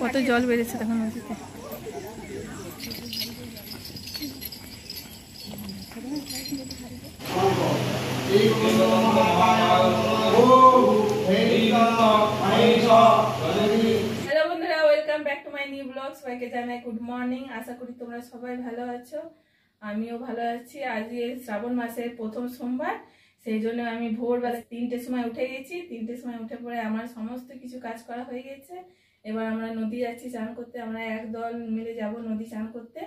কত জল বেড়েছে দেখো নদীতে। হ্যালো বন্ধুরা, welcome back to my new blog. সবাইকে জানাই গুড মর্নিং। আশা করি তোমরা সবাই ভালো আছো, আমিও ভালো আছি। আজ শ্রাবণ মাসের প্রথম সোমবার, সেই জন্য আমি ভোরবেলা 3টের সময় উঠে গেছি। 3টের সময় উঠে পরে আমার সমস্ত কিছু কাজ করা হয়ে গেছে। এবার আমরা নদী যাচ্ছি চান করতে। আমরা একদল মিলে যাব নদী চান করতে।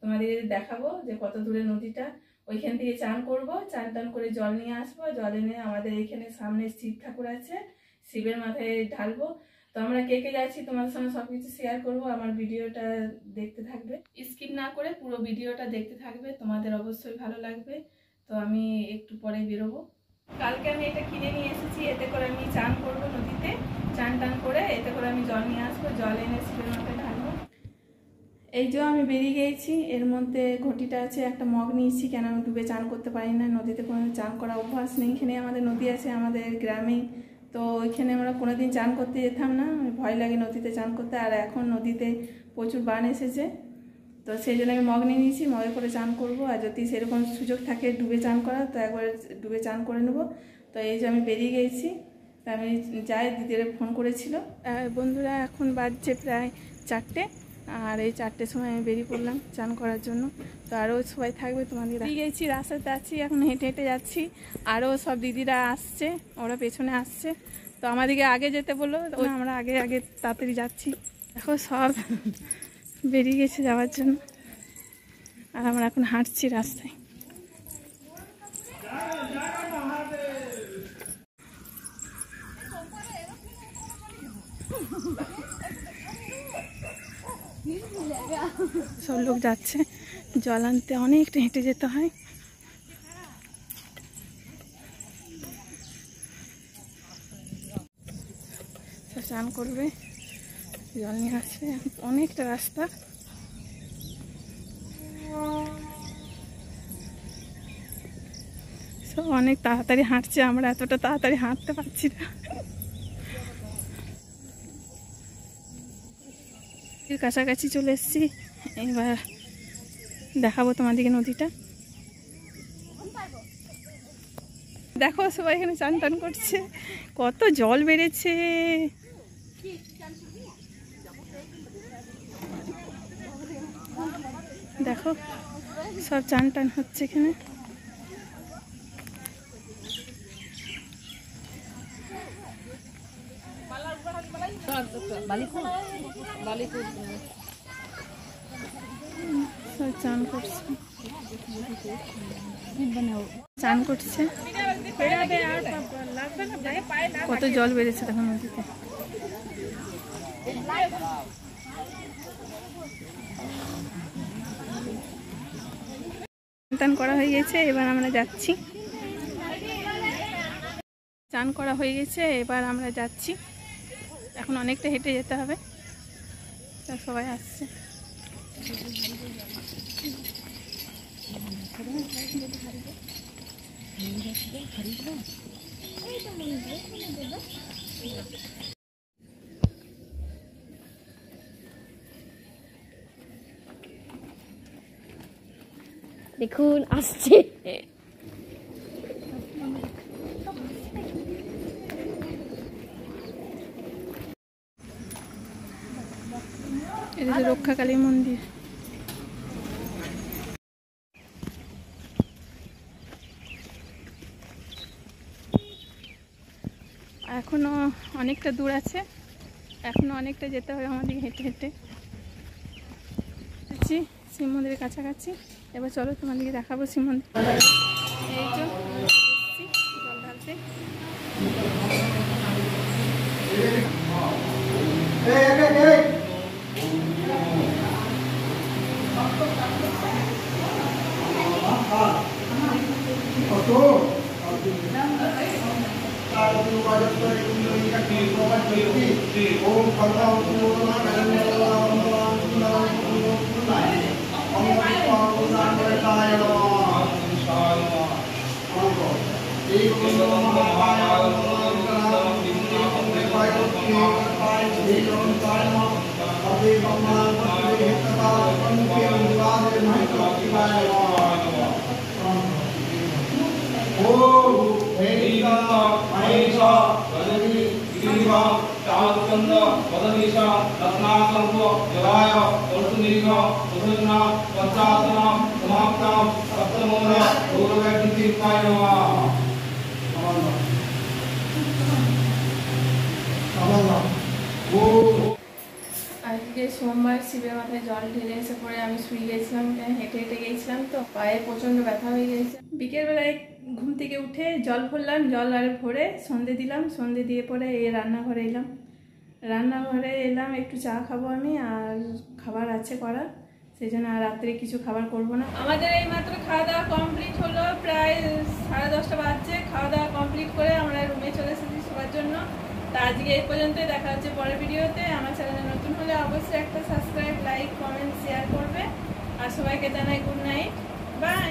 তোমাদের দেখাবো যে কত দূরে নদীটা। ওইখান থেকে চান করব, চান টান করে জল নিয়ে আসবো। জল এনে আমাদের এখানে সামনে শিব ঠাকুর আছে, শিবের মাথায় ঢালবো। তো আমরা কে কে যাচ্ছি তোমাদের সঙ্গে সবকিছু শেয়ার করব। আমার ভিডিওটা দেখতে থাকবে, স্কিপ না করে পুরো ভিডিওটা দেখতে থাকবে, তোমাদের অবশ্যই ভালো লাগবে। তো আমি একটু পরে বেরোবো। কালকে আমি এটা কিনে নিয়ে এসেছি, এতে করে আমি চান করবো নদীতে। চান টান করে এতে করে আমি জল নিয়ে আসবো, জল এনে শিবের মাথায় ঢালবো। এই যে আমি বেরিয়ে গিয়েছি, এর মধ্যে ঘটিটা আছে, একটা মগ নিয়েছি, কেন আমি ডুবে চান করতে পারি না। নদীতে কোনো চান করা অভ্যাস নেই। এখানে আমাদের নদী আছে আমাদের গ্রামে, তো ওইখানে আমরা কোনোদিন চান করতে যেতাম না, ভয় লাগে নদীতে চান করতে। আর এখন নদীতে প্রচুর বান এসেছে, তো সেই জন্য আমি মগ নিয়ে নিয়েছি, মগে করে চান করব। আর যদি সেরকম সুযোগ থাকে ডুবে চান করা, তো একবার ডুবে চান করে নেবো। তো এই যে আমি বেরিয়ে গেছি, তা আমি যাই, দিদির ফোন করেছিল। বন্ধুরা এখন বাজছে প্রায় 4টে, আর এই 4টের সময় আমি বেরিয়ে পড়লাম চান করার জন্য। তো আরও সবাই থাকবে, তোমাদের দিয়ে গেছি, রাস্তাতে আছি, এখন হেঁটে হেঁটে যাচ্ছি। আরও সব দিদিরা আসছে, ওরা পেছনে আসছে। তো আমাদেরকে আগে যেতে বললো, আমরা আগে আগে তাড়াতাড়ি যাচ্ছি। দেখো সব বেরিয়ে গেছে যাওয়ার জন্য, আর আমরা এখন হাঁটছি রাস্তায়। সব লোক যাচ্ছে জল আনতে, অনেকটা হেঁটে যেতে হয়। স্নান করবে, জল নিয়ে আসবে, অনেকটা রাস্তা। সব অনেক তাড়াতাড়ি হাঁটছে, আমরা এতটা তাড়াতাড়ি হাঁটতে পারছি না। কাছাকাছি চলে এসেছি, এবার দেখাবো তোমাদেরকে নদীটা। দেখো সবাই এখানে চান টান করছে, কত জল বেড়েছে। দেখো সব চান টান হচ্ছে এখানে। সব চান করছে, চান করছে। কত জল বেড়েছে দেখো নদীতে। চান করা হয়ে গেছে, এবার আমরা যাচ্ছি। চান করা হয়ে গেছে, এবার আমরা যাচ্ছি। এখন অনেকটা হেঁটে যেতে হবে, তা সবাই আসছে। দেখুন আসছে। এটা হচ্ছে রক্ষাকালী মন্দির। এখনো অনেকটা দূর আছে, এখনো অনেকটা যেতে হবে আমাদের হেঁটে হেঁটে। আছি শিব মন্দিরের কাছাকাছি, এবার চলো তোমাদেরকে দেখাবো শিব মন্দির। এই তো জল ঢালতে। আজকে সোমবার শিবের মাথায় জল ঢেলে এসে পরে আমি শুয়ে গেছিলাম, হেঁটে হেঁটে গেছিলাম তো পায়ে প্রচণ্ড ব্যথা হয়ে গেছে। বিকেলবেলায় ঘুম থেকে উঠে জল ভরলাম, জল আর ভরে সন্ধে দিলাম, সন্ধে দিয়ে পরে এই রান্নাঘরে এলাম। রান্নাঘরে এলাম একটু চা খাবো আমি, আর খাবার আছে করা, সেই জন্য আর রাত্রে কিছু খাবার করব না। আমাদের এই মাত্র খাওয়া দাওয়া কমপ্লিট হলো, প্রায় 10:30 বাজছে। খাওয়া দাওয়া কমপ্লিট করে আমরা রুমে চলে এসেছি শোয়ার জন্য। তা আজকে এই পর্যন্তই, দেখা হচ্ছে পরের ভিডিওতে। আমার চ্যানেলে নতুন হলে অবশ্যই একটা সাবস্ক্রাইব, লাইক, কমেন্ট, শেয়ার করবে। আর সবাইকে জানাই গুড নাইট, বাই।